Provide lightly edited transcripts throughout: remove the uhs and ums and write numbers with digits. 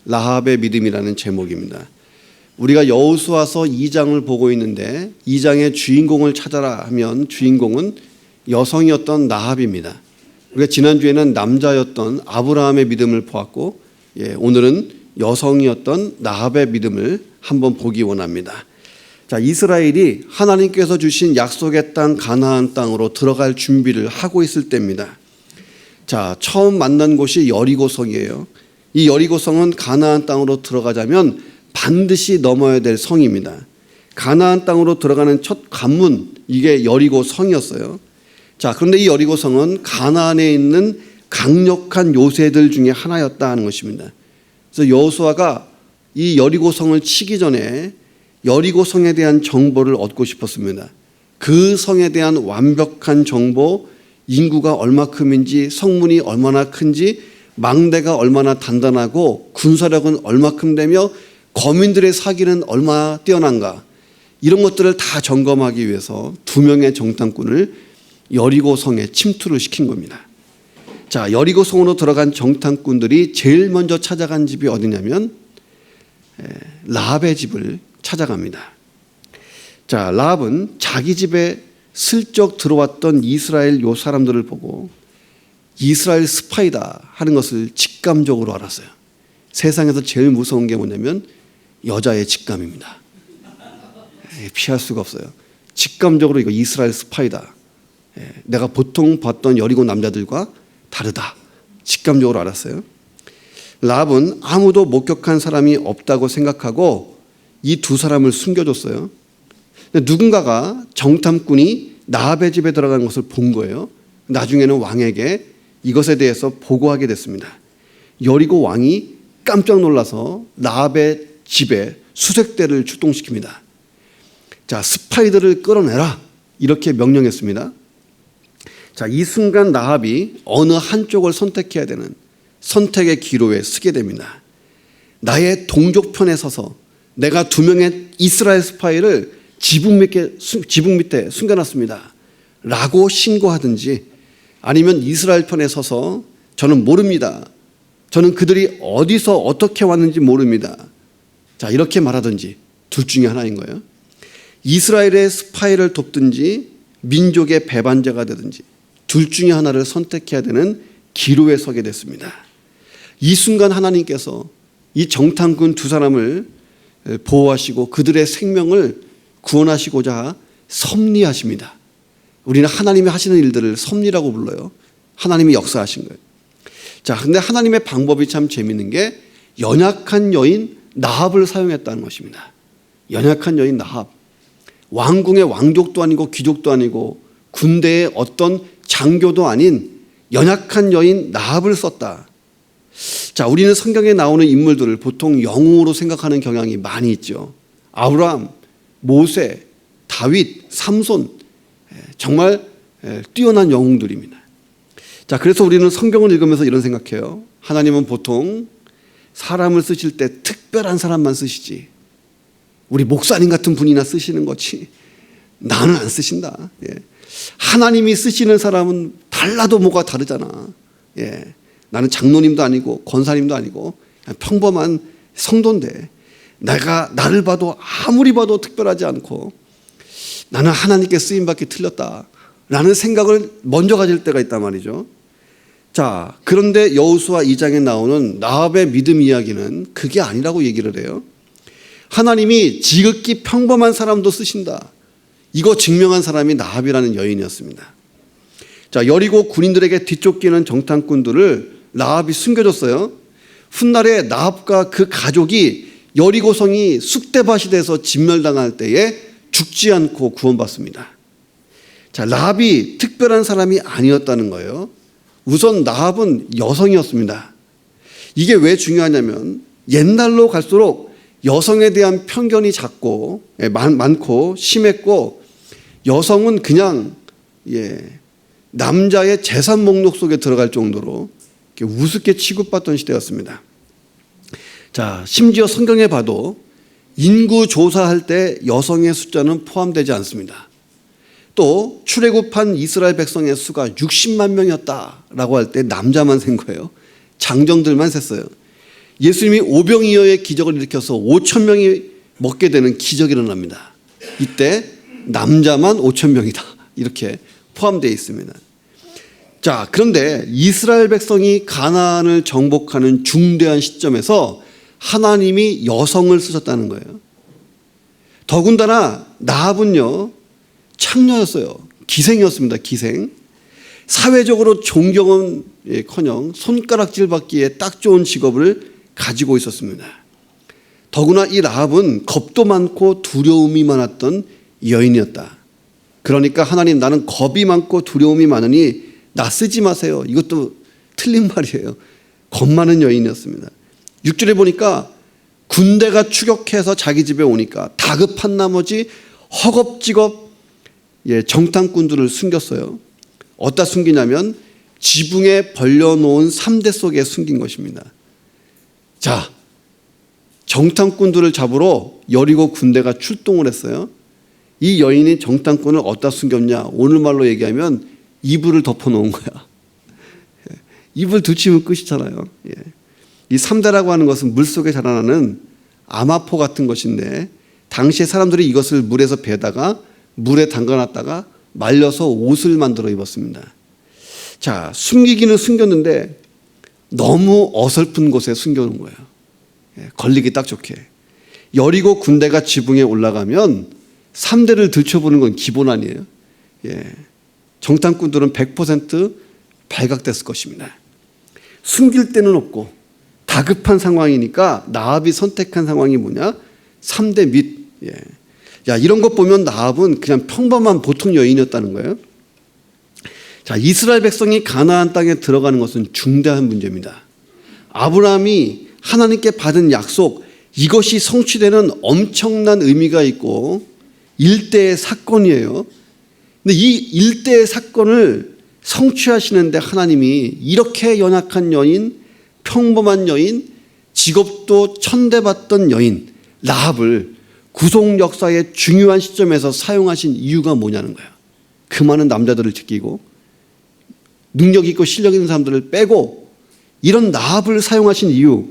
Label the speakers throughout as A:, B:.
A: 라합의 믿음이라는 제목입니다. 우리가 여호수아서 2장을 보고 있는데 2장의 주인공을 찾아라 하면 주인공은 여성이었던 라합입니다. 우리가 지난주에는 남자였던 아브라함의 믿음을 보았고 오늘은 여성이었던 라합의 믿음을 한번 보기 원합니다. 자, 이스라엘이 하나님께서 주신 약속의 땅 가나안 땅으로 들어갈 준비를 하고 있을 때입니다. 자, 처음 만난 곳이 여리고성이에요. 이 여리고성은 가나안 땅으로 들어가자면 반드시 넘어야 될 성입니다. 가나안 땅으로 들어가는 첫 관문, 이게 여리고성이었어요. 자, 그런데 이 여리고성은 가나안에 있는 강력한 요새들 중에 하나였다 하는 것입니다. 그래서 여호수아가 이 여리고성을 치기 전에 여리고성에 대한 정보를 얻고 싶었습니다. 그 성에 대한 완벽한 정보, 인구가 얼마큼인지, 성문이 얼마나 큰지, 망대가 얼마나 단단하고 군사력은 얼마큼 되며 거민들의 사기는 얼마나 뛰어난가, 이런 것들을 다 점검하기 위해서 2명의 정탐꾼을 여리고성에 침투를 시킨 겁니다. 자, 여리고성으로 들어간 정탐꾼들이 제일 먼저 찾아간 집이 어디냐면 라합의 집을 찾아갑니다. 자, 라합은 자기 집에 슬쩍 들어왔던 이스라엘 요 사람들을 보고 이스라엘 스파이다 하는 것을 직감적으로 알았어요. 세상에서 제일 무서운 게 뭐냐면 여자의 직감입니다. 피할 수가 없어요. 직감적으로 이거 이스라엘 스파이다. 내가 보통 봤던 여리고 남자들과 다르다. 직감적으로 알았어요. 라합은 아무도 목격한 사람이 없다고 생각하고 이 2 사람을 숨겨줬어요. 누군가가 정탐꾼이 라합의 집에 들어가는 것을 본 거예요. 나중에는 왕에게 이것에 대해서 보고하게 됐습니다. 여리고 왕이 깜짝 놀라서 라합의 집에 수색대를 출동시킵니다. 자, 스파이들을 끌어내라, 이렇게 명령했습니다. 자, 이 순간 라합이 어느 한쪽을 선택해야 되는 선택의 기로에 서게 됩니다. 나의 동족 편에 서서 내가 2명의 이스라엘 스파이를 지붕 밑에 숨겨놨습니다 라고 신고하든지, 아니면 이스라엘 편에 서서 저는 모릅니다, 저는 그들이 어디서 어떻게 왔는지 모릅니다, 자, 이렇게 말하든지, 둘 중에 하나인 거예요. 이스라엘의 스파이를 돕든지 민족의 배반자가 되든지 둘 중에 하나를 선택해야 되는 기로에 서게 됐습니다. 이 순간 하나님께서 이 정탐꾼 2 사람을 보호하시고 그들의 생명을 구원하시고자 섭리하십니다. 우리는 하나님이 하시는 일들을 섭리라고 불러요. 하나님이 역사하신 거예요. 자, 근데 하나님의 방법이 참 재밌는 게 연약한 여인 라합을 사용했다는 것입니다. 연약한 여인 라합. 왕궁의 왕족도 아니고 귀족도 아니고 군대의 어떤 장교도 아닌 연약한 여인 라합을 썼다. 자, 우리는 성경에 나오는 인물들을 보통 영웅으로 생각하는 경향이 많이 있죠. 아브라함, 모세, 다윗, 삼손, 정말 뛰어난 영웅들입니다. 자, 그래서 우리는 성경을 읽으면서 이런 생각해요. 하나님은 보통 사람을 쓰실 때 특별한 사람만 쓰시지, 우리 목사님 같은 분이나 쓰시는 거지 나는 안 쓰신다. 하나님이 쓰시는 사람은 달라도 뭐가 다르잖아. 나는 장로님도 아니고 권사님도 아니고 그냥 평범한 성도인데 나를 봐도 아무리 봐도 특별하지 않고 나는 하나님께 쓰임받기 틀렸다라는 생각을 먼저 가질 때가 있단 말이죠. 자, 그런데 여호수아 2장에 나오는 라합의 믿음 이야기는 그게 아니라고 얘기를 해요. 하나님이 지극히 평범한 사람도 쓰신다. 이거 증명한 사람이 라합이라는 여인이었습니다. 자, 여리고 군인들에게 뒤쫓기는 정탐꾼들을 라합이 숨겨줬어요. 훗날에 라합과 그 가족이 여리고성이 쑥대밭이 돼서 진멸당할 때에 죽지 않고 구원받습니다. 자, 라합이 특별한 사람이 아니었다는 거예요. 우선 라합은 여성이었습니다. 이게 왜 중요하냐면 옛날로 갈수록 여성에 대한 편견이 많고 심했고, 여성은 그냥 남자의 재산 목록 속에 들어갈 정도로 우습게 취급받던 시대였습니다. 자, 심지어 성경에 봐도 인구 조사할 때 여성의 숫자는 포함되지 않습니다. 또 출애굽한 이스라엘 백성의 수가 60만 명이었다라고 할 때 남자만 센 거예요. 장정들만 셌어요. 예수님이 오병이어의 기적을 일으켜서 5천 명이 먹게 되는 기적이 일어납니다. 이때 남자만 5천 명이다. 이렇게 포함되어 있습니다. 자, 그런데 이스라엘 백성이 가나안을 정복하는 중대한 시점에서 하나님이 여성을 쓰셨다는 거예요. 더군다나 나합은요, 창녀였어요. 기생이었습니다. 기생. 사회적으로 존경은커녕 손가락질 받기에 딱 좋은 직업을 가지고 있었습니다. 더구나 이 라합은 겁도 많고 두려움이 많았던 여인이었다. 그러니까 하나님, 나는 겁이 많고 두려움이 많으니 나 쓰지 마세요. 이것도 틀린 말이에요. 겁 많은 여인이었습니다. 6절에 보니까 군대가 추격해서 자기 집에 오니까 다급한 나머지 허겁지겁 정탐꾼들을 숨겼어요. 어디다 숨기냐면 지붕에 벌려놓은 3대 속에 숨긴 것입니다. 자, 정탐꾼들을 잡으러 여리고 군대가 출동을 했어요. 이 여인이 정탐꾼을 어디다 숨겼냐? 오늘 말로 얘기하면 이불을 덮어놓은 거야. 이불 뒤치면 끝이잖아요. 이 3대라고 하는 것은 물속에 자라나는 아마포 같은 것인데 당시에 사람들이 이것을 물에서 베다가 물에 담가놨다가 말려서 옷을 만들어 입었습니다. 자, 숨기기는 숨겼는데 너무 어설픈 곳에 숨겨놓은 거예요. 걸리기 딱 좋게. 여리고 군대가 지붕에 올라가면 3대를 들춰보는 건 기본 아니에요. 정탐꾼들은 100% 발각됐을 것입니다. 숨길 데는 없고 다급한 상황이니까 나합이 선택한 상황이 뭐냐? 3대 밑. 야, 이런 것 보면 나합은 그냥 평범한 보통 여인이었다는 거예요. 자, 이스라엘 백성이 가나안 땅에 들어가는 것은 중대한 문제입니다. 아브라함이 하나님께 받은 약속, 이것이 성취되는 엄청난 의미가 있고 일대의 사건이에요. 근데 이 일대의 사건을 성취하시는데 하나님이 이렇게 연약한 여인, 평범한 여인, 직업도 천대받던 여인 라합을 구속 역사의 중요한 시점에서 사용하신 이유가 뭐냐는 거예요. 그 많은 남자들을 지키고 능력 있고 실력 있는 사람들을 빼고 이런 라합을 사용하신 이유,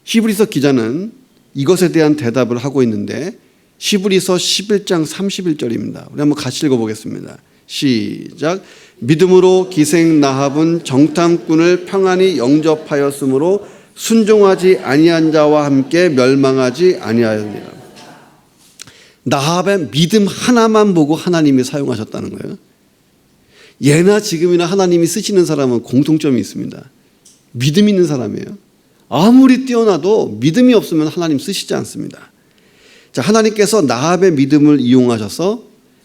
A: 히브리서 기자는 이것에 대한 대답을 하고 있는데 히브리서 11장 31절입니다. 우리 한번 같이 읽어보겠습니다. 시작. 믿음으로 기생 라합은 정탐꾼을 평안히 영접하였으므로 순종하지 아니한 자와 함께 멸망하지 아니하였느니라. 라합의 믿음 하나만 보고 하나님이 사용하셨다는 거예요. 예나 지금이나 하나님이 쓰시는 사람은 공통점이 있습니다. 믿음 있는 사람이에요. 아무리 뛰어나도 믿음이 없으면 하나님 쓰시지 않습니다. 자, 하나님께서 라합의 믿음을 이용하셔서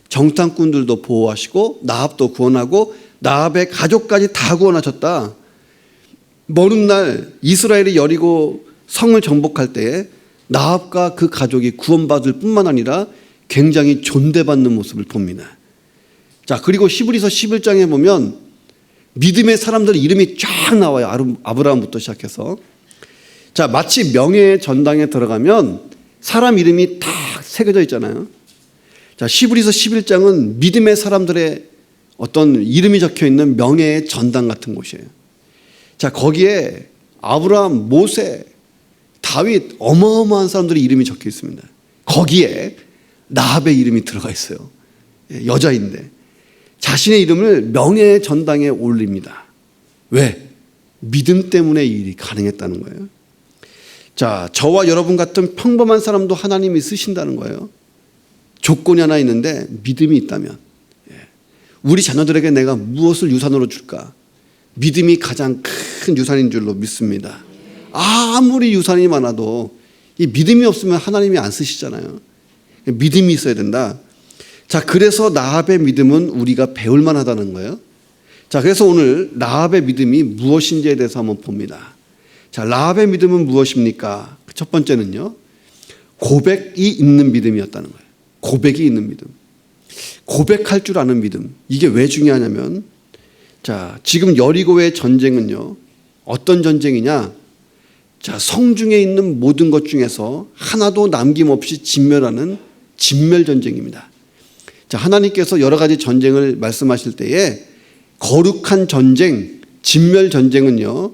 A: 정탐꾼들도 보호하시고 라합도 구원하고 라합의 가족까지 다 구원하셨다. 먼 훗날 이스라엘이 여리고 성을 정복할 때에 라합과 그 가족이 구원받을 뿐만 아니라 굉장히 존대받는 모습을 봅니다. 자, 그리고 히브리서 11장에 보면 믿음의 사람들 이름이 쫙 나와요. 아브라함부터 시작해서. 자, 마치 명예의 전당에 들어가면 사람 이름이 딱 새겨져 있잖아요. 자, 히브리서 11장은 믿음의 사람들의 어떤 이름이 적혀 있는 명예의 전당 같은 곳이에요. 자, 거기에 아브라함, 모세, 다윗, 어마어마한 사람들의 이름이 적혀 있습니다. 거기에 라합의 이름이 들어가 있어요. 여자인데 자신의 이름을 명예의 전당에 올립니다. 왜? 믿음 때문에 이 일이 가능했다는 거예요. 자, 저와 여러분 같은 평범한 사람도 하나님이 쓰신다는 거예요. 조건이 하나 있는데 믿음이 있다면. 우리 자녀들에게 내가 무엇을 유산으로 줄까? 믿음이 가장 큰 유산인 줄로 믿습니다. 아무리 유산이 많아도 이 믿음이 없으면 하나님이 안 쓰시잖아요. 믿음이 있어야 된다. 자, 그래서 라합의 믿음은 우리가 배울 만하다는 거예요. 자, 그래서 오늘 라합의 믿음이 무엇인지에 대해서 한번 봅니다. 자, 라합의 믿음은 무엇입니까? 첫 번째는요, 고백이 있는 믿음이었다는 거예요. 고백이 있는 믿음. 고백할 줄 아는 믿음. 이게 왜 중요하냐면, 자, 지금 여리고의 전쟁은요, 어떤 전쟁이냐? 자, 성중에 있는 모든 것 중에서 하나도 남김없이 진멸하는 진멸 전쟁입니다. 자, 하나님께서 여러 가지 전쟁을 말씀하실 때에 거룩한 전쟁, 진멸 전쟁은요,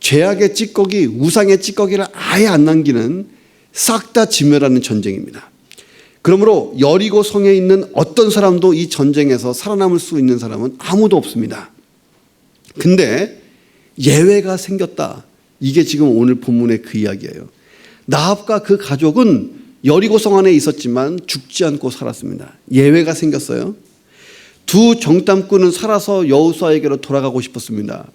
A: 죄악의 찌꺼기, 우상의 찌꺼기를 아예 안 남기는 싹 다 진멸하는 전쟁입니다. 그러므로 여리고 성에 있는 어떤 사람도 이 전쟁에서 살아남을 수 있는 사람은 아무도 없습니다. 근데 예외가 생겼다. 이게 지금 오늘 본문의 그 이야기예요. 나합과 그 가족은 여리고 성 안에 있었지만 죽지 않고 살았습니다. 예외가 생겼어요. 두 정탐꾼은 살아서 여호수아에게로 돌아가고 싶었습니다.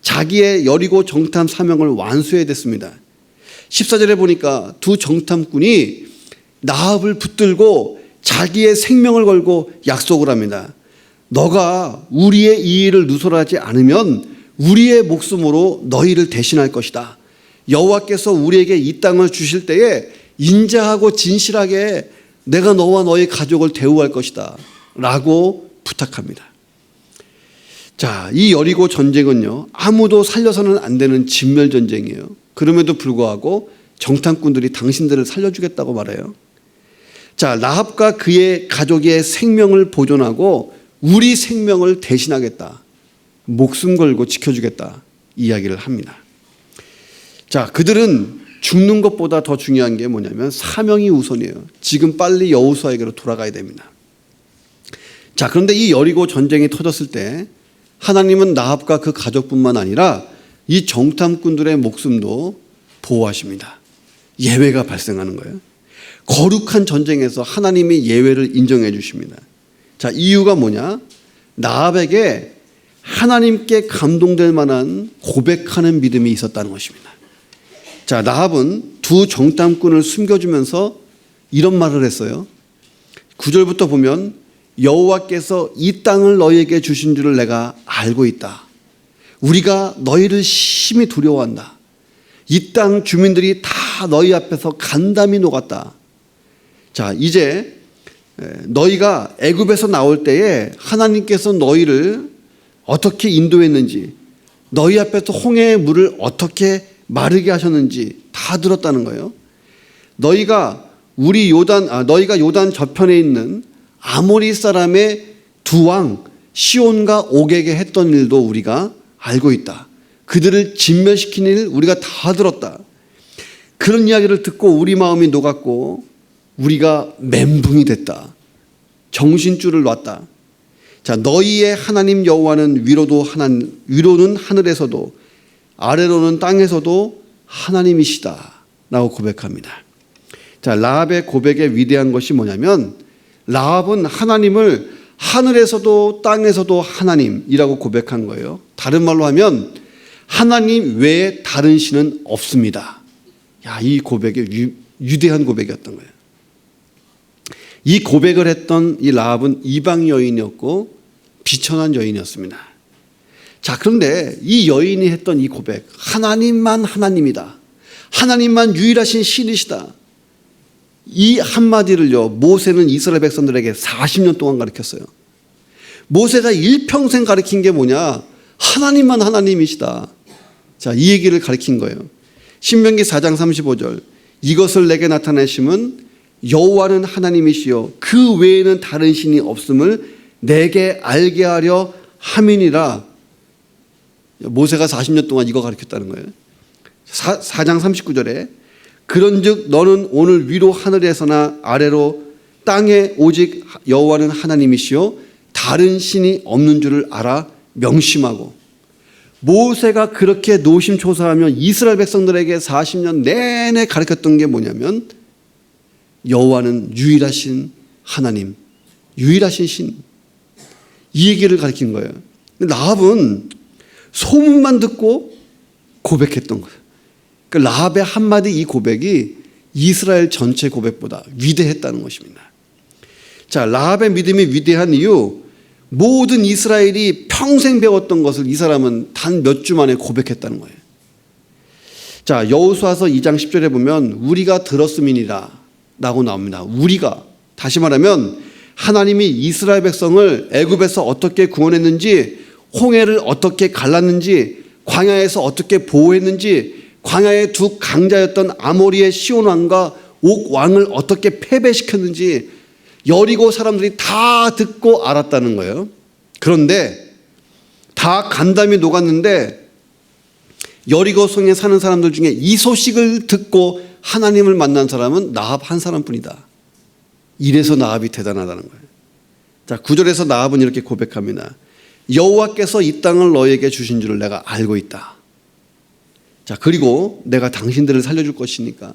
A: 자기의 여리고 정탐 사명을 완수해야 됐습니다. 14절에 보니까 두 정탐꾼이 나합을 붙들고 자기의 생명을 걸고 약속을 합니다. 너가 우리의 이 일을 누설하지 않으면 우리의 목숨으로 너희를 대신할 것이다. 여호와께서 우리에게 이 땅을 주실 때에 인자하고 진실하게 내가 너와 너의 가족을 대우할 것이다 라고 부탁합니다. 자, 이 여리고 전쟁은요, 아무도 살려서는 안 되는 진멸전쟁이에요. 그럼에도 불구하고 정탐꾼들이 당신들을 살려주겠다고 말해요. 자, 라합과 그의 가족의 생명을 보존하고 우리 생명을 대신하겠다. 목숨 걸고 지켜주겠다. 이야기를 합니다. 자, 그들은 죽는 것보다 더 중요한 게 뭐냐면 사명이 우선이에요. 지금 빨리 여호수아에게로 돌아가야 됩니다. 자, 그런데 이 여리고 전쟁이 터졌을 때 하나님은 나합과 그 가족뿐만 아니라 이 정탐꾼들의 목숨도 보호하십니다. 예외가 발생하는 거예요. 거룩한 전쟁에서 하나님이 예외를 인정해 주십니다. 자, 이유가 뭐냐? 나합에게 하나님께 감동될 만한 고백하는 믿음이 있었다는 것입니다. 자, 나합은 두 정탐꾼을 숨겨주면서 이런 말을 했어요. 9절부터 보면 여호와께서 이 땅을 너희에게 주신 줄을 내가 알고 있다. 우리가 너희를 심히 두려워한다. 이 땅 주민들이 다 너희 앞에서 간담이 녹았다. 자, 이제 너희가 애굽에서 나올 때에 하나님께서 너희를 어떻게 인도했는지, 너희 앞에서 홍해의 물을 어떻게 마르게 하셨는지 다 들었다는 거예요. 너희가 요단 저편에 있는 아모리 사람의 두 왕 시온과 옥에게 했던 일도 우리가 알고 있다. 그들을 진멸시킨 일 우리가 다 들었다. 그런 이야기를 듣고 우리 마음이 녹았고 우리가 멘붕이 됐다. 정신줄을 놨다. 자, 너희의 하나님 여호와는 위로는 하늘에서도 아래로는 땅에서도 하나님이시다 라고 고백합니다. 자, 라합의 고백의 위대한 것이 뭐냐면 라합은 하나님을 하늘에서도 땅에서도 하나님이라고 고백한 거예요. 다른 말로 하면 하나님 외에 다른 신은 없습니다. 야, 이 고백이 위대한 고백이었던 거예요. 이 고백을 했던 이 라합은 이방 여인이었고 비천한 여인이었습니다. 자, 그런데 이 여인이 했던 이 고백, 하나님만 하나님이다. 하나님만 유일하신 신이시다. 이 한마디를요, 모세는 이스라엘 백성들에게 40년 동안 가르쳤어요. 모세가 일평생 가르친 게 뭐냐? 하나님만 하나님이시다. 자, 이 얘기를 가르친 거예요. 신명기 4장 35절. 이것을 내게 나타내심은 여호와는 하나님이시요 그 외에는 다른 신이 없음을 내게 알게 하려 함이니라. 모세가 40년 동안 이거 가르쳤다는 거예요. 4장 39절에 그런즉 너는 오늘 위로 하늘에서나 아래로 땅에 오직 여호와는 하나님이시요 다른 신이 없는 줄을 알아 명심하고. 모세가 그렇게 노심초사하며 이스라엘 백성들에게 40년 내내 가르쳤던 게 뭐냐면 여호와는 유일하신 하나님, 유일하신 신, 이 얘기를 가르친 거예요. 라합은 소문만 듣고 고백했던 거예요. 그러니까 라합의 한마디 이 고백이 이스라엘 전체 고백보다 위대했다는 것입니다. 자, 라합의 믿음이 위대한 이유, 모든 이스라엘이 평생 배웠던 것을 이 사람은 단 몇 주 만에 고백했다는 거예요. 자, 여호수아서 2장 10절에 보면 우리가 들었음이니라 라고 나옵니다. 우리가, 다시 말하면 하나님이 이스라엘 백성을 애굽에서 어떻게 구원했는지, 홍해를 어떻게 갈랐는지, 광야에서 어떻게 보호했는지, 광야의 두 강자였던 아모리의 시온 왕과 옥 왕을 어떻게 패배시켰는지 여리고 사람들이 다 듣고 알았다는 거예요. 그런데 다 간담이 녹았는데 여리고성에 사는 사람들 중에 이 소식을 듣고 하나님을 만난 사람은 나합 한 사람뿐이다. 이래서 나합이 대단하다는 거예요. 자, 9절에서 나합은 이렇게 고백합니다. 여호와께서 이 땅을 너에게 주신 줄을 내가 알고 있다. 자, 그리고 내가 당신들을 살려줄 것이니까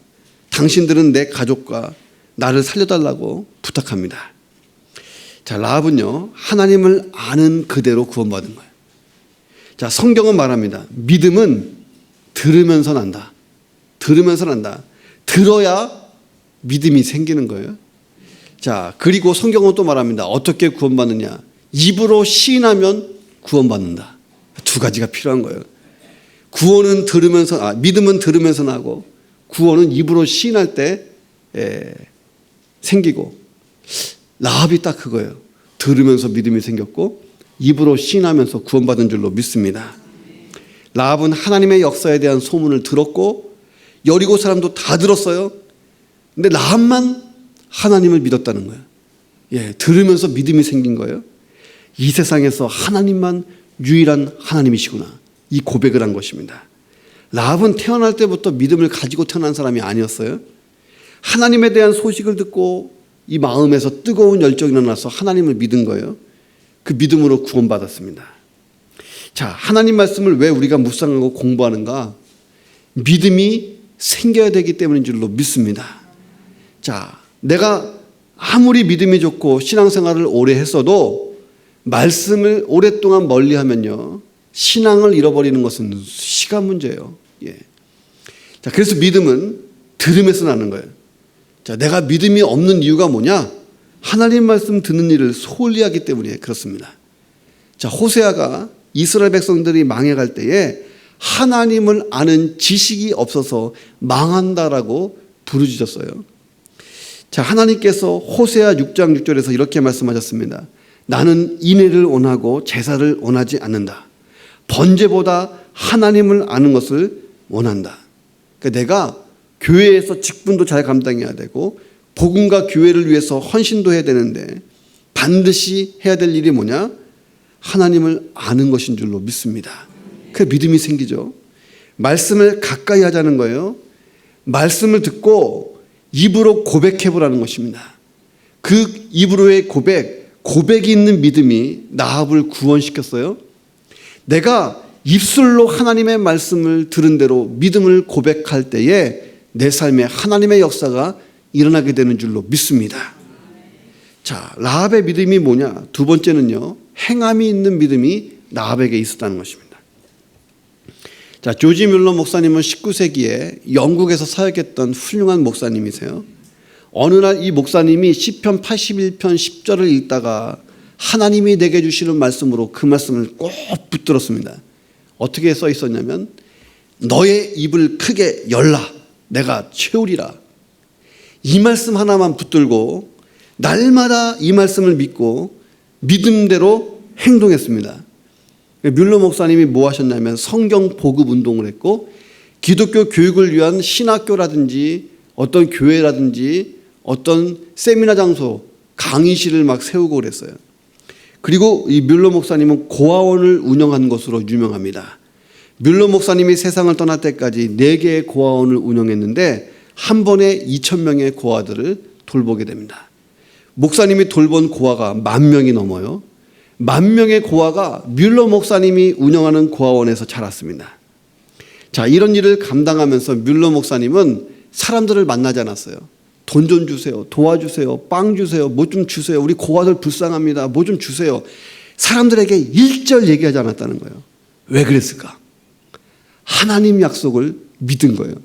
A: 당신들은 내 가족과 나를 살려달라고 부탁합니다. 자, 라합은요, 하나님을 아는 그대로 구원받은 거예요. 자, 성경은 말합니다. 믿음은 들으면서 난다. 들으면서 난다. 들어야 믿음이 생기는 거예요. 자, 그리고 성경은 또 말합니다. 어떻게 구원받느냐? 입으로 시인하면 구원받는다. 두 가지가 필요한 거예요. 구원은 들으면서, 믿음은 들으면서 나고, 구원은 입으로 시인할 때 생기고, 라합이 딱 그거예요. 들으면서 믿음이 생겼고 입으로 시인하면서 구원받은 줄로 믿습니다. 라합은 하나님의 역사에 대한 소문을 들었고 여리고 사람도 다 들었어요. 근데 라합만 하나님을 믿었다는 거예요. 예, 들으면서 믿음이 생긴 거예요. 이 세상에서 하나님만 유일한 하나님이시구나. 이 고백을 한 것입니다. 라합은 태어날 때부터 믿음을 가지고 태어난 사람이 아니었어요. 하나님에 대한 소식을 듣고 이 마음에서 뜨거운 열정이 일어나서 하나님을 믿은 거예요. 그 믿음으로 구원받았습니다. 자, 하나님 말씀을 왜 우리가 묵상하고 공부하는가? 믿음이 생겨야 되기 때문인 줄로 믿습니다. 자, 내가 아무리 믿음이 좋고 신앙생활을 오래 했어도 말씀을 오랫동안 멀리하면요, 신앙을 잃어버리는 것은 시간 문제예요. 예. 자, 그래서 믿음은 들으면서 나는 거예요. 자, 내가 믿음이 없는 이유가 뭐냐? 하나님 말씀 듣는 일을 소홀히 하기 때문에 그렇습니다. 자, 호세아가 이스라엘 백성들이 망해갈 때에 하나님을 아는 지식이 없어서 망한다라고 부르짖었어요. 자, 하나님께서 호세아 6장 6절에서 이렇게 말씀하셨습니다. 나는 인애를 원하고 제사를 원하지 않는다. 번제보다 하나님을 아는 것을 원한다. 그러니까 내가 교회에서 직분도 잘 감당해야 되고 복음과 교회를 위해서 헌신도 해야 되는데 반드시 해야 될 일이 뭐냐? 하나님을 아는 것인 줄로 믿습니다. 그 믿음이 생기죠. 말씀을 가까이 하자는 거예요. 말씀을 듣고 입으로 고백해 보라는 것입니다. 그 입으로의 고백이 있는 믿음이 나합을 구원시켰어요. 내가 입술로 하나님의 말씀을 들은 대로 믿음을 고백할 때에 내 삶에 하나님의 역사가 일어나게 되는 줄로 믿습니다. 자, 라합의 믿음이 뭐냐? 두 번째는요, 행함이 있는 믿음이 라합에게 있었다는 것입니다. 자, 조지 뮬러 목사님은 19세기에 영국에서 사역했던 훌륭한 목사님이세요. 어느 날 이 목사님이 시편 81편 10절을 읽다가 하나님이 내게 주시는 말씀으로 그 말씀을 꼭 붙들었습니다. 어떻게 써 있었냐면, 너의 입을 크게 열라. 내가 채우리라. 이 말씀 하나만 붙들고 날마다 이 말씀을 믿고 믿음대로 행동했습니다. 뮬러 목사님이 뭐 하셨냐면 성경 보급 운동을 했고 기독교 교육을 위한 신학교라든지 어떤 교회라든지 어떤 세미나 장소, 강의실을 막 세우고 그랬어요. 그리고 이 뮬러 목사님은 고아원을 운영한 것으로 유명합니다. 뮬러 목사님이 세상을 떠날 때까지 4개의 고아원을 운영했는데 한 번에 2,000명의 고아들을 돌보게 됩니다. 목사님이 돌본 고아가 10,000명이 넘어요. 10,000명의 고아가 뮬러 목사님이 운영하는 고아원에서 자랐습니다. 자, 이런 일을 감당하면서 뮬러 목사님은 사람들을 만나지 않았어요. 돈 좀 주세요. 도와주세요. 빵 주세요. 뭐 좀 주세요. 우리 고아들 불쌍합니다. 뭐 좀 주세요. 사람들에게 일절 얘기하지 않았다는 거예요. 왜 그랬을까? 하나님 약속을 믿은 거예요.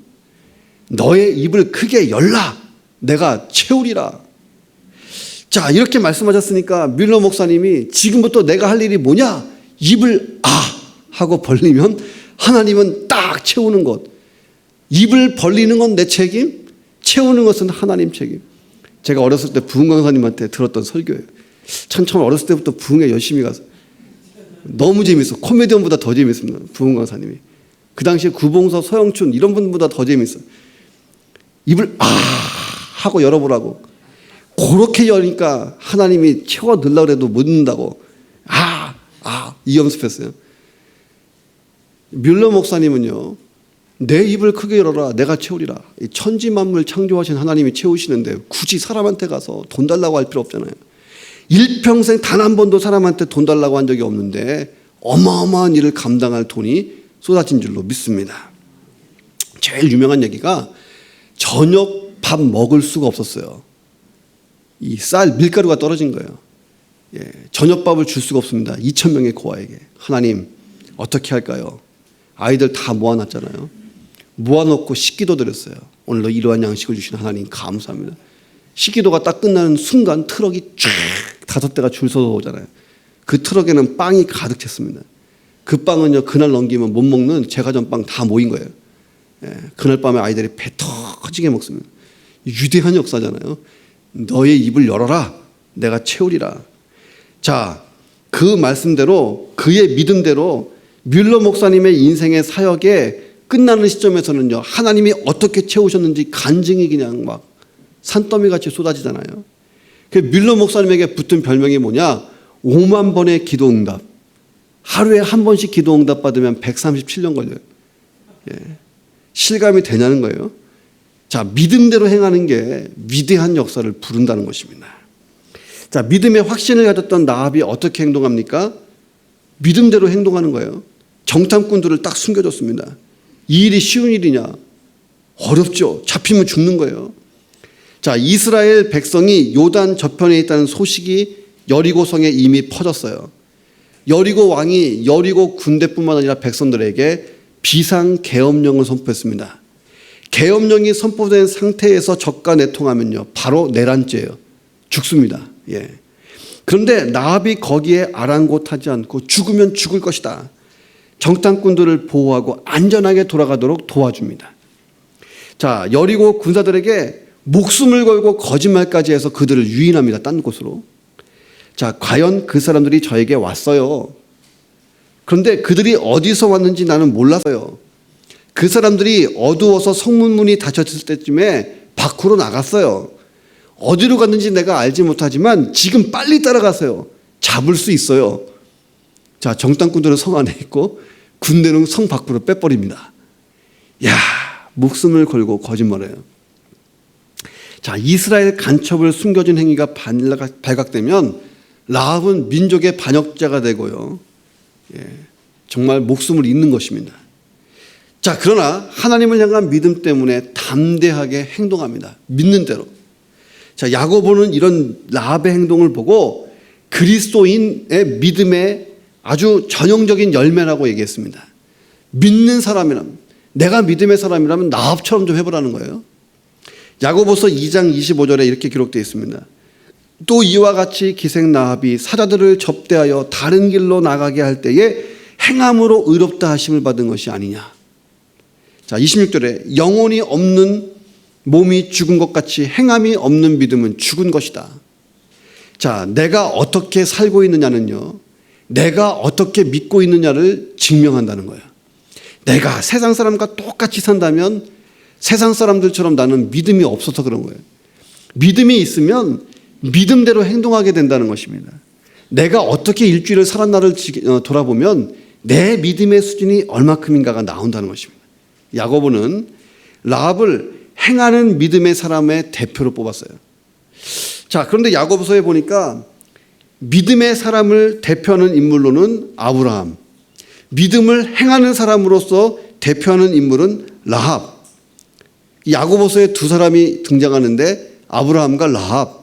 A: 너의 입을 크게 열라. 내가 채우리라. 자, 이렇게 말씀하셨으니까 뮬러 목사님이 지금부터 내가 할 일이 뭐냐? 입을 하고 벌리면 하나님은 딱 채우는 것. 입을 벌리는 건 내 책임, 채우는 것은 하나님 책임. 제가 어렸을 때 부흥 강사님한테 들었던 설교예요. 참 어렸을 때부터 부흥에 열심히 가서 너무 재밌어. 코미디언보다 더 재밌습니다. 부흥 강사님이. 그 당시에 구봉서, 서영춘 이런 분보다 더 재밌어. 입을 하고 열어보라고. 그렇게 여니까 하나님이 채워 넣으려고 해도 못 넣는다고. 이 연습했어요. 뮬러 목사님은요, 내 입을 크게 열어라 내가 채우리라. 천지 만물 창조하신 하나님이 채우시는데 굳이 사람한테 가서 돈 달라고 할 필요 없잖아요. 일평생 단 한 번도 사람한테 돈 달라고 한 적이 없는데 어마어마한 일을 감당할 돈이 쏟아진 줄로 믿습니다. 제일 유명한 얘기가 저녁 밥 먹을 수가 없었어요. 이 쌀 밀가루가 떨어진 거예요. 저녁밥을 줄 수가 없습니다. 2,000명의 고아에게. 하나님 어떻게 할까요? 아이들 다 모아놨잖아요. 모아놓고 식기도 드렸어요. 오늘도 이러한 양식을 주신 하나님 감사합니다. 식기도가 딱 끝나는 순간 트럭이 쫙 5대가 줄 서서 오잖아요. 그 트럭에는 빵이 가득 찼습니다. 그 빵은요, 그날 넘기면 못 먹는 제과점 빵 다 모인 거예요. 그날 밤에 아이들이 배 터지게 먹습니다. 위대한 역사잖아요. 너의 입을 열어라 내가 채우리라. 자, 그 말씀대로 그의 믿음대로 뮬러 목사님의 인생의 사역에 끝나는 시점에서는요, 하나님이 어떻게 채우셨는지 간증이 그냥 막 산더미같이 쏟아지잖아요. 그 뮬러 목사님에게 붙은 별명이 뭐냐? 5만 번의 기도응답. 하루에 한 번씩 기도응답 받으면 137년 걸려요. 실감이 되냐는 거예요. 자, 믿음대로 행하는 게 위대한 역사를 부른다는 것입니다. 자, 믿음의 확신을 가졌던 나합이 어떻게 행동합니까? 믿음대로 행동하는 거예요. 정탐꾼들을 딱 숨겨줬습니다. 이 일이 쉬운 일이냐? 어렵죠. 잡히면 죽는 거예요. 자, 이스라엘 백성이 요단 저편에 있다는 소식이 여리고성에 이미 퍼졌어요. 여리고 왕이 여리고 군대뿐만 아니라 백성들에게 비상계엄령을 선포했습니다. 계엄령이 선포된 상태에서 적과 내통하면요, 바로 내란죄예요. 죽습니다. 그런데 나합이 거기에 아랑곳하지 않고 죽으면 죽을 것이다. 정탐꾼들을 보호하고 안전하게 돌아가도록 도와줍니다. 자, 여리고 군사들에게 목숨을 걸고 거짓말까지 해서 그들을 유인합니다. 딴 곳으로. 자, 과연 그 사람들이 저에게 왔어요. 그런데 그들이 어디서 왔는지 나는 몰랐어요. 그 사람들이 어두워서 성문문이 닫혔을 때쯤에 밖으로 나갔어요. 어디로 갔는지 내가 알지 못하지만 지금 빨리 따라가세요. 잡을 수 있어요. 자, 정탐꾼들은 성 안에 있고 군대는 성 밖으로 빼버립니다. 야, 목숨을 걸고 거짓말해요. 자, 이스라엘 간첩을 숨겨준 행위가 발각되면 라합은 민족의 반역자가 되고요. 정말 목숨을 잃는 것입니다. 자, 그러나 하나님을 향한 믿음 때문에 담대하게 행동합니다. 믿는 대로. 자, 야고보는 이런 라합의 행동을 보고 그리스도인의 믿음의 아주 전형적인 열매라고 얘기했습니다. 믿는 사람이라면, 내가 믿음의 사람이라면 라합처럼 좀 해보라는 거예요. 야고보서 2장 25절에 이렇게 기록되어 있습니다. 또 이와 같이 기생 라합이 사자들을 접대하여 다른 길로 나가게 할 때에 행함으로 의롭다 하심을 받은 것이 아니냐. 자, 26절에 영혼이 없는 몸이 죽은 것 같이 행함이 없는 믿음은 죽은 것이다. 자, 내가 어떻게 살고 있느냐는요, 내가 어떻게 믿고 있느냐를 증명한다는 거예요. 내가 세상 사람과 똑같이 산다면 세상 사람들처럼 나는 믿음이 없어서 그런 거예요. 믿음이 있으면 믿음대로 행동하게 된다는 것입니다. 내가 어떻게 일주일을 살았나를 돌아보면 내 믿음의 수준이 얼마큼인가가 나온다는 것입니다. 야고보는 라합을 행하는 믿음의 사람의 대표로 뽑았어요. 자, 그런데 야고보서에 보니까 믿음의 사람을 대표하는 인물로는 아브라함, 믿음을 행하는 사람으로서 대표하는 인물은 라합. 야고보서에 두 사람이 등장하는데 아브라함과 라합.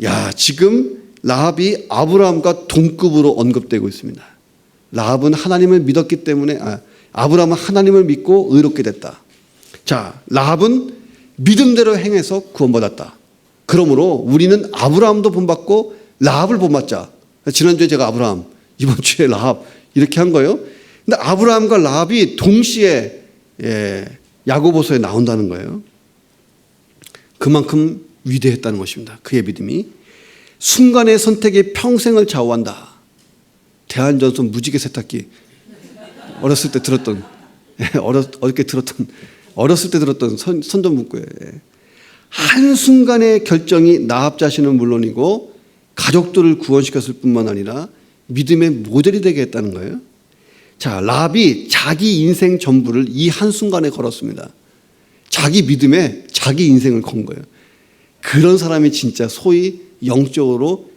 A: 야, 지금 라합이 아브라함과 동급으로 언급되고 있습니다. 라합은 하나님을 믿었기 때문에 아브라함은 하나님을 믿고 의롭게 됐다. 자, 라합은 믿음대로 행해서 구원받았다. 그러므로 우리는 아브라함도 본받고 라합을 본받자. 지난주에 제가 아브라함, 이번 주에 라합 이렇게 한 거예요. 근데 아브라함과 라합이 동시에 야고보서에 나온다는 거예요. 그만큼 위대했다는 것입니다. 그의 믿음이. 순간의 선택이 평생을 좌우한다. 대한전선 무지개 세탁기 어렸을 때 들었던 어렸을 때 들었던 선전 문구예요. 한순간의 결정이 라합 자신은 물론이고 가족들을 구원시켰을 뿐만 아니라 믿음의 모델이 되게 했다는 거예요. 자, 라합이 자기 인생 전부를 이 한순간에 걸었습니다. 자기 믿음에 자기 인생을 건 거예요. 그런 사람이 진짜 소위 영적으로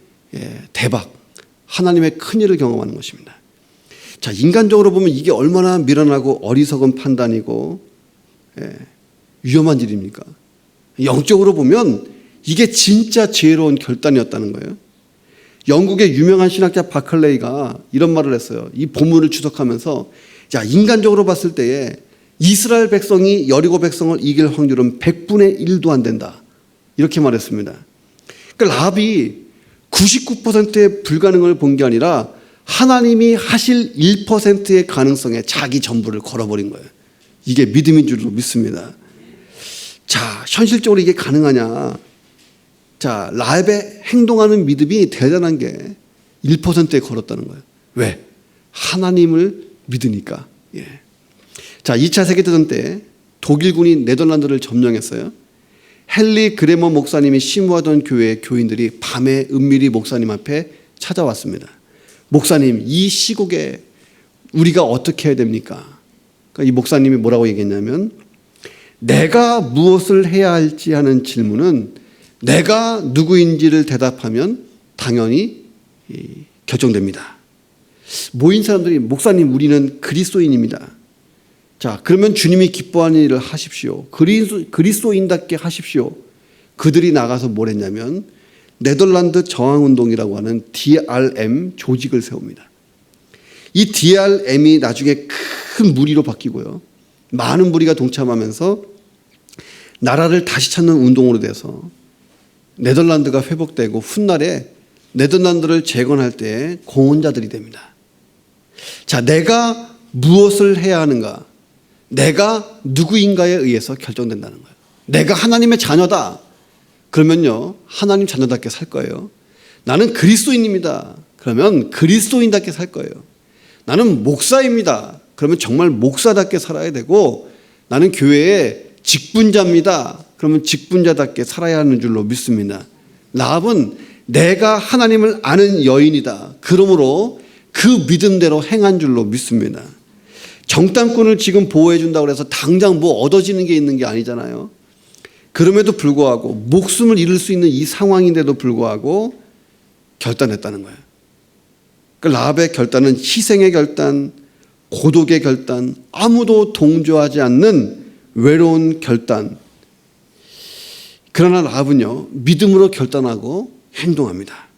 A: 대박, 하나님의 큰일을 경험하는 것입니다. 자, 인간적으로 보면 이게 얼마나 미련하고 어리석은 판단이고 위험한 일입니까? 영적으로 보면 이게 진짜 지혜로운 결단이었다는 거예요. 영국의 유명한 신학자 바클레이가 이런 말을 했어요. 이 본문을 추적하면서, 자, 인간적으로 봤을 때에 이스라엘 백성이 여리고 백성을 이길 확률은 100분의 1도 안 된다. 이렇게 말했습니다. 그러니까 라합이 99%의 불가능을 본 게 아니라 하나님이 하실 1%의 가능성에 자기 전부를 걸어버린 거예요. 이게 믿음인 줄로 믿습니다. 자, 현실적으로 이게 가능하냐? 자, 라합의 행동하는 믿음이 대단한 게 1%에 걸었다는 거예요. 왜? 하나님을 믿으니까. 자, 2차 세계대전 때 독일군이 네덜란드를 점령했어요. 헨리 그레머 목사님이 심무하던 교회의 교인들이 밤에 은밀히 목사님 앞에 찾아왔습니다. 목사님, 이 시국에 우리가 어떻게 해야 됩니까? 그러니까 이 목사님이 뭐라고 얘기했냐면, 내가 무엇을 해야 할지 하는 질문은 내가 누구인지를 대답하면 당연히 결정됩니다. 모인 사람들이, 목사님, 우리는 그리스도인입니다. 자, 그러면 주님이 기뻐하는 일을 하십시오. 그리스도인답게 하십시오. 그들이 나가서 뭘 했냐면 네덜란드 저항운동이라고 하는 DRM 조직을 세웁니다. 이 DRM이 나중에 큰 무리로 바뀌고요. 많은 무리가 동참하면서 나라를 다시 찾는 운동으로 돼서 네덜란드가 회복되고 훗날에 네덜란드를 재건할 때 공헌자들이 됩니다. 자, 내가 무엇을 해야 하는가? 내가 누구인가에 의해서 결정된다는 거예요. 내가 하나님의 자녀다. 그러면요, 하나님 자녀답게 살 거예요. 나는 그리스도인입니다. 그러면 그리스도인답게 살 거예요. 나는 목사입니다. 그러면 정말 목사답게 살아야 되고, 나는 교회의 직분자입니다. 그러면 직분자답게 살아야 하는 줄로 믿습니다. 라합은 내가 하나님을 아는 여인이다. 그러므로 그 믿음대로 행한 줄로 믿습니다. 정탐꾼을 지금 보호해 준다고 해서 당장 뭐 얻어지는 게 있는 게 아니잖아요. 그럼에도 불구하고 목숨을 잃을 수 있는 이 상황인데도 불구하고 결단했다는 거예요. 그러니까 라합의 결단은 희생의 결단, 고독의 결단, 아무도 동조하지 않는 외로운 결단. 그러나 라합은요, 믿음으로 결단하고 행동합니다.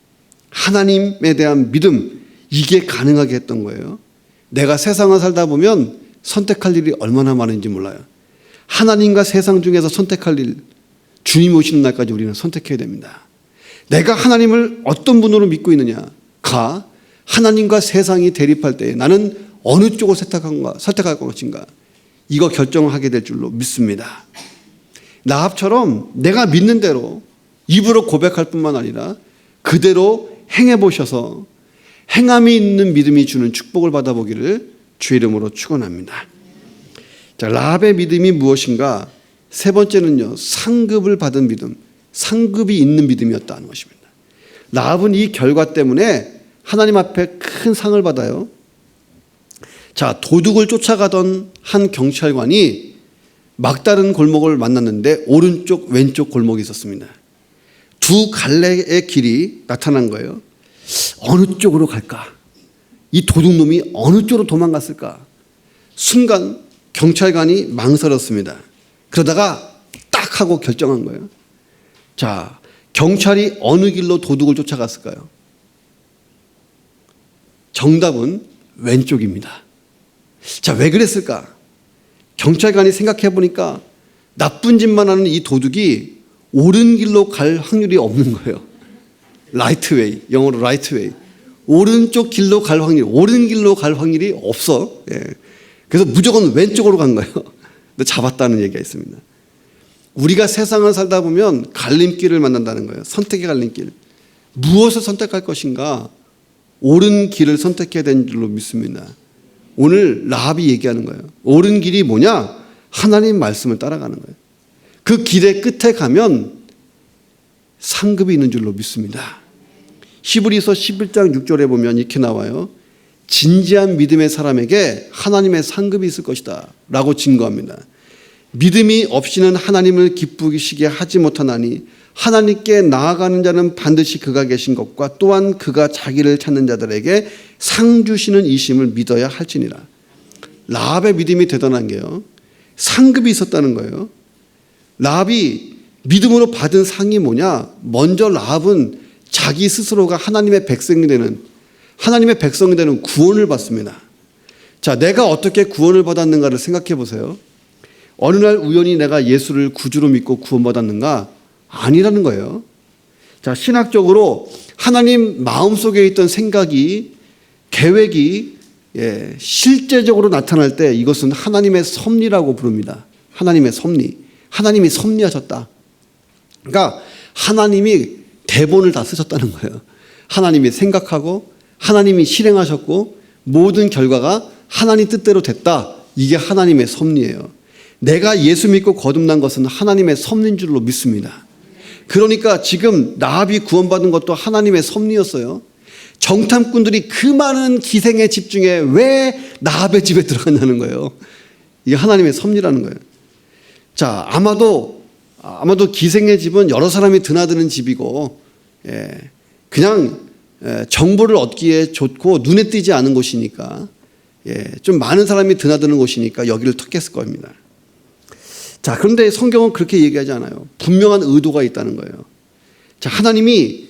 A: 하나님에 대한 믿음, 이게 가능하게 했던 거예요. 내가 세상을 살다 보면 선택할 일이 얼마나 많은지 몰라요. 하나님과 세상 중에서 선택할 일, 주님 오시는 날까지 우리는 선택해야 됩니다. 내가 하나님을 어떤 분으로 믿고 있느냐가 하나님과 세상이 대립할 때 나는 어느 쪽을 선택할 것인가, 이거 결정하게 될 줄로 믿습니다. 라합처럼 내가 믿는 대로 입으로 고백할 뿐만 아니라 그대로 행해보셔서 행함이 있는 믿음이 주는 축복을 받아보기를 주의 이름으로 축원합니다. 자, 라합의 믿음이 무엇인가? 세 번째는요, 상급을 받은 믿음, 상급이 있는 믿음이었다는 것입니다. 라합은 이 결과 때문에 하나님 앞에 큰 상을 받아요. 자, 도둑을 쫓아가던 한 경찰관이 막다른 골목을 만났는데 오른쪽 왼쪽 골목이 있었습니다. 두 갈래의 길이 나타난 거예요. 어느 쪽으로 갈까? 이 도둑놈이 어느 쪽으로 도망갔을까? 순간 경찰관이 망설였습니다. 그러다가 딱 하고 결정한 거예요. 자, 경찰이 어느 길로 도둑을 쫓아갔을까요? 정답은 왼쪽입니다. 자, 왜 그랬을까? 경찰관이 생각해 보니까 나쁜 짓만 하는 이 도둑이 옳은 길로 갈 확률이 없는 거예요. 라이트웨이, 영어로 라이트웨이. 오른쪽 길로 갈 확률, 옳은 길로 갈 확률이 없어. 그래서 무조건 왼쪽으로 간 거예요. 근데 잡았다는 얘기가 있습니다. 우리가 세상을 살다 보면 갈림길을 만난다는 거예요. 선택의 갈림길. 무엇을 선택할 것인가? 옳은 길을 선택해야 되는 줄로 믿습니다. 오늘 라합이 얘기하는 거예요. 옳은 길이 뭐냐? 하나님 말씀을 따라가는 거예요. 그 길의 끝에 가면 상급이 있는 줄로 믿습니다. 히브리서 11장 6절에 보면 이렇게 나와요. 진지한 믿음의 사람에게 하나님의 상급이 있을 것이다 라고 증거합니다. 믿음이 없이는 하나님을 기쁘시게 하지 못하나니 하나님께 나아가는 자는 반드시 그가 계신 것과 또한 그가 자기를 찾는 자들에게 상 주시는 이심을 믿어야 할지니라. 라합의 믿음이 대단한 게요, 상급이 있었다는 거예요. 라합이 믿음으로 받은 상이 뭐냐? 먼저 라합은 자기 스스로가 하나님의 백성이 되는 구원을 받습니다. 자, 내가 어떻게 구원을 받았는가를 생각해 보세요. 어느 날 우연히 내가 예수를 구주로 믿고 구원받았는가? 아니라는 거예요. 자, 신학적으로 하나님 마음속에 있던 생각이, 계획이 실제적으로 나타날 때 이것은 하나님의 섭리라고 부릅니다. 하나님의 섭리. 하나님이 섭리하셨다. 그러니까 하나님이 대본을 다 쓰셨다는 거예요. 하나님이 생각하고 하나님이 실행하셨고 모든 결과가 하나님 뜻대로 됐다. 이게 하나님의 섭리예요. 내가 예수 믿고 거듭난 것은 하나님의 섭리인 줄로 믿습니다. 그러니까 지금 라합이 구원받은 것도 하나님의 섭리였어요. 정탐꾼들이 그 많은 기생의 집 중에 왜 라합의 집에 들어갔냐는 거예요. 이게 하나님의 섭리라는 거예요. 자, 아마도 기생의 집은 여러 사람이 드나드는 집이고, 그냥 정보를 얻기에 좋고 눈에 띄지 않은 곳이니까, 좀 많은 사람이 드나드는 곳이니까 여기를 택했을 겁니다. 자, 그런데 성경은 그렇게 얘기하지 않아요. 분명한 의도가 있다는 거예요. 자, 하나님이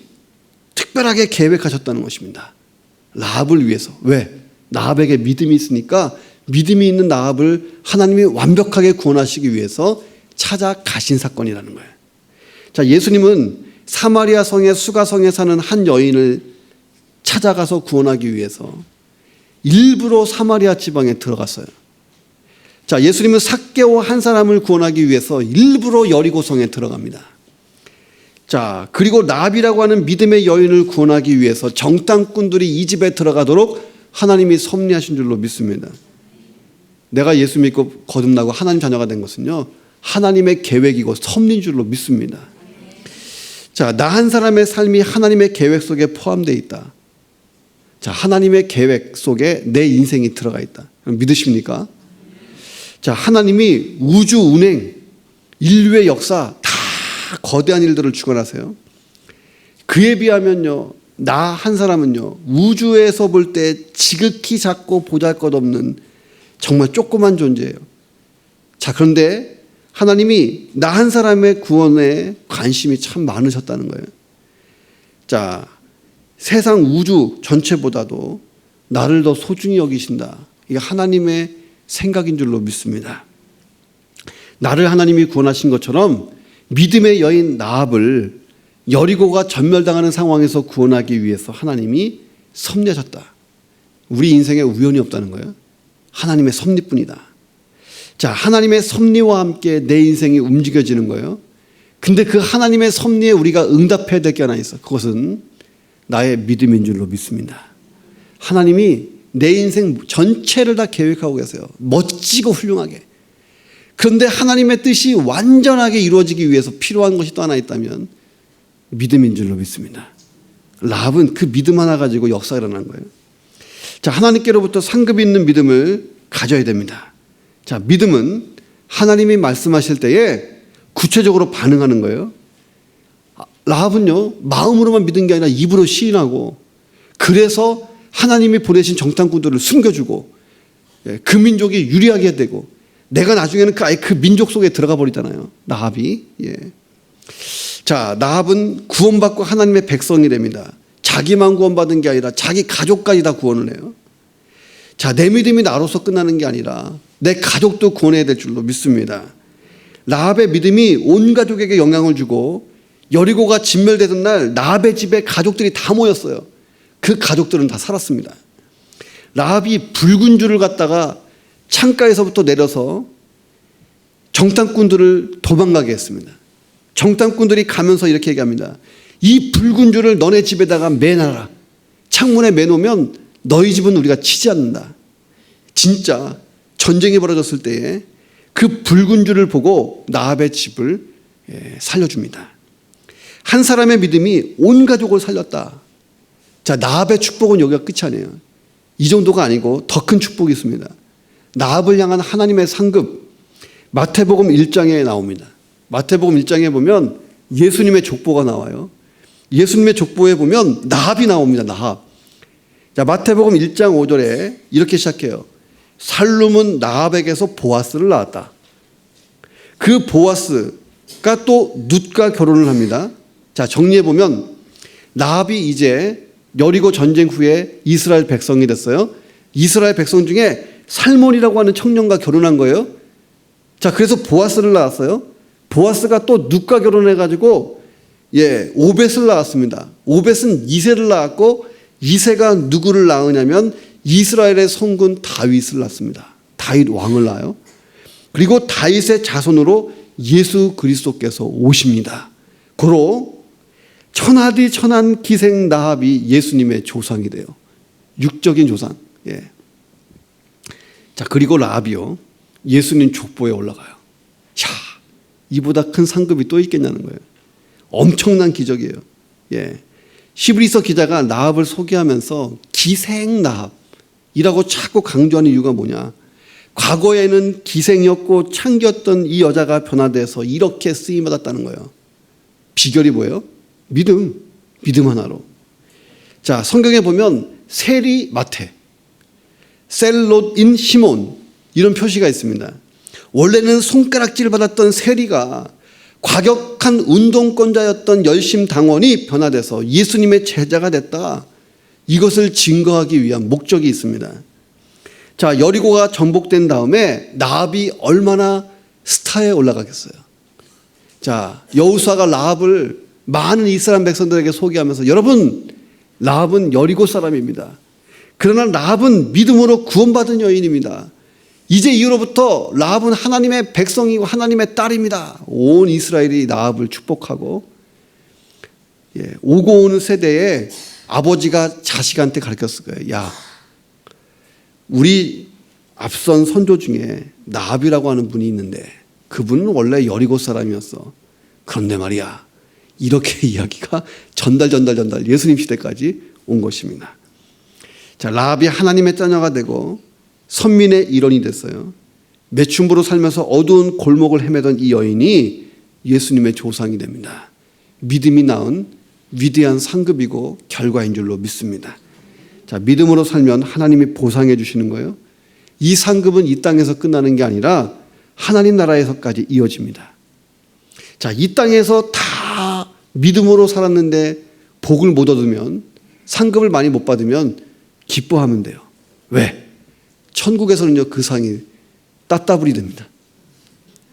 A: 특별하게 계획하셨다는 것입니다. 라합을 위해서. 왜? 라합에게 믿음이 있으니까 믿음이 있는 라합을 하나님이 완벽하게 구원하시기 위해서 찾아가신 사건이라는 거예요. 자, 예수님은 사마리아 성의 수가성에 사는 한 여인을 찾아가서 구원하기 위해서 일부러 사마리아 지방에 들어갔어요. 자, 예수님은 삭개오 한 사람을 구원하기 위해서 일부러 여리고성에 들어갑니다. 자, 그리고 라합이라고 하는 믿음의 여인을 구원하기 위해서 정탐꾼들이 이 집에 들어가도록 하나님이 섭리하신 줄로 믿습니다. 내가 예수 믿고 거듭나고 하나님 자녀가 된 것은요, 하나님의 계획이고 섭리인 줄로 믿습니다. 자, 나 한 사람의 삶이 하나님의 계획 속에 포함되어 있다. 자, 하나님의 계획 속에 내 인생이 들어가 있다. 믿으십니까? 자, 하나님이 우주 운행, 인류의 역사 다 거대한 일들을 주관하세요. 그에 비하면요, 나 한 사람은요, 우주에서 볼 때 지극히 작고 보잘것없는 정말 조그만 존재예요. 자, 그런데 하나님이 나 한 사람의 구원에 관심이 참 많으셨다는 거예요. 자, 세상 우주 전체보다도 나를 더 소중히 여기신다. 이게 하나님의 생각인 줄로 믿습니다. 나를 하나님이 구원하신 것처럼 믿음의 여인 라합을 여리고가 전멸당하는 상황에서 구원하기 위해서 하나님이 섭리하셨다. 우리 인생에 우연이 없다는 거예요. 하나님의 섭리뿐이다. 자, 하나님의 섭리와 함께 내 인생이 움직여지는 거예요. 근데 그 하나님의 섭리에 우리가 응답해야 될 게 하나 있어. 그것은 나의 믿음인 줄로 믿습니다. 하나님이 내 인생 전체를 다 계획하고 계세요. 멋지고 훌륭하게. 그런데 하나님의 뜻이 완전하게 이루어지기 위해서 필요한 것이 또 하나 있다면 믿음인 줄로 믿습니다. 라합은 그 믿음 하나 가지고 역사가 일어난 거예요. 자, 하나님께로부터 상급 있는 믿음을 가져야 됩니다. 자, 믿음은 하나님이 말씀하실 때에 구체적으로 반응하는 거예요. 라합은요, 마음으로만 믿은 게 아니라 입으로 시인하고, 그래서 하나님이 보내신 정탐꾼들을 숨겨주고, 그 민족이 유리하게 되고, 내가 나중에는 그 민족 속에 들어가 버리잖아요. 라합이. 자, 라합은 구원받고 하나님의 백성이 됩니다. 자기만 구원받은 게 아니라 자기 가족까지 다 구원을 해요. 자, 내 믿음이 나로서 끝나는 게 아니라 내 가족도 구원해야 될 줄로 믿습니다. 라합의 믿음이 온 가족에게 영향을 주고, 여리고가 진멸되던 날 라합의 집에 가족들이 다 모였어요. 그 가족들은 다 살았습니다. 라합이 붉은 줄을 갖다가 창가에서부터 내려서 정탐꾼들을 도망가게 했습니다. 정탐꾼들이 가면서 이렇게 얘기합니다. 이 붉은 줄을 너네 집에다가 매놔라. 창문에 매놓으면 너희 집은 우리가 치지 않는다. 진짜 전쟁이 벌어졌을 때에 그 붉은 줄을 보고 라합의 집을 살려줍니다. 한 사람의 믿음이 온 가족을 살렸다. 자, 라합의 축복은 여기가 끝이 아니에요. 이 정도가 아니고 더 큰 축복이 있습니다. 나합을 향한 하나님의 상급, 마태복음 1장에 나옵니다. 마태복음 1장에 보면 예수님의 족보가 나와요. 예수님의 족보에 보면 나합이 나옵니다. 나합. 자, 마태복음 1장 5절에 이렇게 시작해요. 살룸은 나합에게서 보아스를 낳았다. 그 보아스가 또 룻과 결혼을 합니다. 자, 정리해 보면 나합이 이제 여리고 전쟁 후에 이스라엘 백성이 됐어요. 이스라엘 백성 중에 살몬이라고 하는 청년과 결혼한 거예요. 자, 그래서 보아스를 낳았어요. 보아스가 또 룻과 결혼해가지고 오벳을 낳았습니다. 오벳은 이새를 낳았고 이새가 누구를 낳으냐면 이스라엘의 성군 다윗을 낳습니다. 다윗 왕을 낳아요. 그리고 다윗의 자손으로 예수 그리스도께서 오십니다. 고로 천하디 천한 기생 나합이 예수님의 조상이 돼요. 육적인 조상. 자, 그리고 라합이요, 예수님 족보에 올라가요. 야, 이보다 큰 상급이 또 있겠냐는 거예요. 엄청난 기적이에요. 히브리서 기자가 나합을 소개하면서 기생 나합이라고 자꾸 강조하는 이유가 뭐냐? 과거에는 기생이었고 창기였던 이 여자가 변화돼서 이렇게 쓰임받았다는 거예요. 비결이 뭐예요? 믿음 하나로. 자, 성경에 보면 세리 마태, 셀롯인 시몬 이런 표시가 있습니다. 원래는 손가락질 받았던 세리가 과격한 운동권자였던 열심당원이 변화돼서 예수님의 제자가 됐다. 이것을 증거하기 위한 목적이 있습니다. 자, 여리고가 정복된 다음에 나합이 얼마나 스타에 올라가겠어요. 자, 여호수아가 라합을 많은 이스라엘 백성들에게 소개하면서 여러분, 라합은 여리고 사람입니다. 그러나 라합은 믿음으로 구원받은 여인입니다. 이제 이후로부터 라합은 하나님의 백성이고 하나님의 딸입니다. 온 이스라엘이 라합을 축복하고, 오고 오는 세대에 아버지가 자식한테 가르쳤을 거예요. 야, 우리 앞선 선조 중에 라합이라고 하는 분이 있는데 그분은 원래 여리고 사람이었어. 그런데 말이야, 이렇게 이야기가 전달 예수님 시대까지 온 것입니다. 자, 라합이 하나님의 자녀가 되고 선민의 일원이 됐어요. 매춘부로 살면서 어두운 골목을 헤매던 이 여인이 예수님의 조상이 됩니다. 믿음이 낳은 위대한 상급이고 결과인 줄로 믿습니다. 자, 믿음으로 살면 하나님이 보상해 주시는 거예요. 이 상급은 이 땅에서 끝나는 게 아니라 하나님 나라에서까지 이어집니다. 자, 이 땅에서 다 믿음으로 살았는데 복을 못 얻으면, 상급을 많이 못 받으면 기뻐하면 돼요. 왜? 천국에서는요, 그 상이 따따블이 됩니다.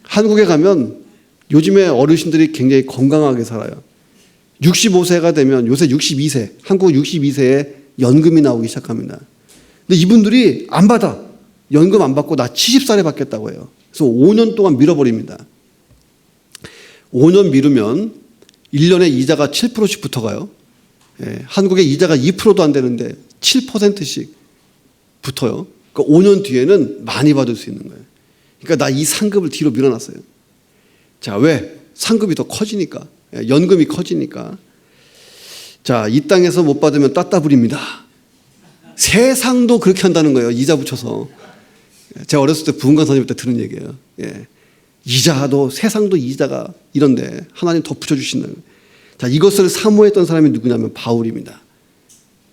A: 한국에 가면 요즘에 어르신들이 굉장히 건강하게 살아요. 65세가 되면, 요새 62세, 한국 62세에 연금이 나오기 시작합니다. 근데 이분들이 안 받아. 연금 안 받고 나 70살에 받겠다고 해요. 그래서 5년 동안 밀어버립니다. 5년 미루면 1년에 이자가 7%씩 붙어가요. 한국에 이자가 2%도 안 되는데 7%씩 붙어요. 그러니까 5년 뒤에는 많이 받을 수 있는 거예요. 그러니까 나 이 상급을 뒤로 밀어놨어요. 자, 왜? 상급이 더 커지니까. 연금이 커지니까. 자, 이 땅에서 못 받으면 따따블입니다. 세상도 그렇게 한다는 거예요. 이자 붙여서. 제가 어렸을 때 부흥관 선생님 때 들은 얘기예요. 이자도, 세상도 이자가 이런데 하나님 더 붙여주신다는 거예요. 자, 이것을 사모했던 사람이 누구냐면 바울입니다.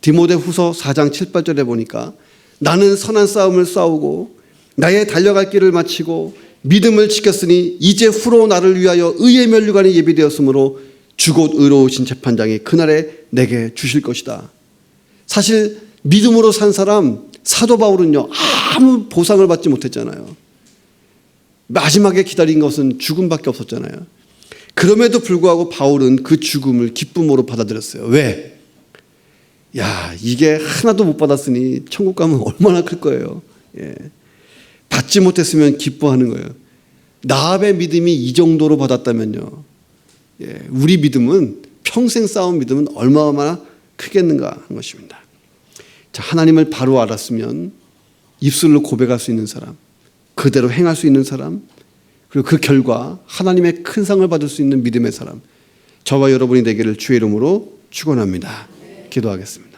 A: 디모데후서 4장 7, 8절에 보니까 나는 선한 싸움을 싸우고 나의 달려갈 길을 마치고 믿음을 지켰으니 이제 후로 나를 위하여 의의 면류관이 예비되었으므로 주곧 의로우신 재판장이 그날에 내게 주실 것이다. 사실 믿음으로 산 사람 사도 바울은요, 아무 보상을 받지 못했잖아요. 마지막에 기다린 것은 죽음밖에 없었잖아요. 그럼에도 불구하고 바울은 그 죽음을 기쁨으로 받아들였어요. 왜? 야, 이게 하나도 못 받았으니 천국 가면 얼마나 클 거예요. 받지 못했으면 기뻐하는 거예요. 나합의 믿음이 이 정도로 받았다면요, 우리 믿음은, 평생 쌓은 믿음은 얼마나 크겠는가 하는 것입니다. 자, 하나님을 바로 알았으면 입술로 고백할 수 있는 사람, 그대로 행할 수 있는 사람, 그리고 그 결과 하나님의 큰 상을 받을 수 있는 믿음의 사람, 저와 여러분이 되기를 주의 이름으로 축원합니다. 기도하겠습니다.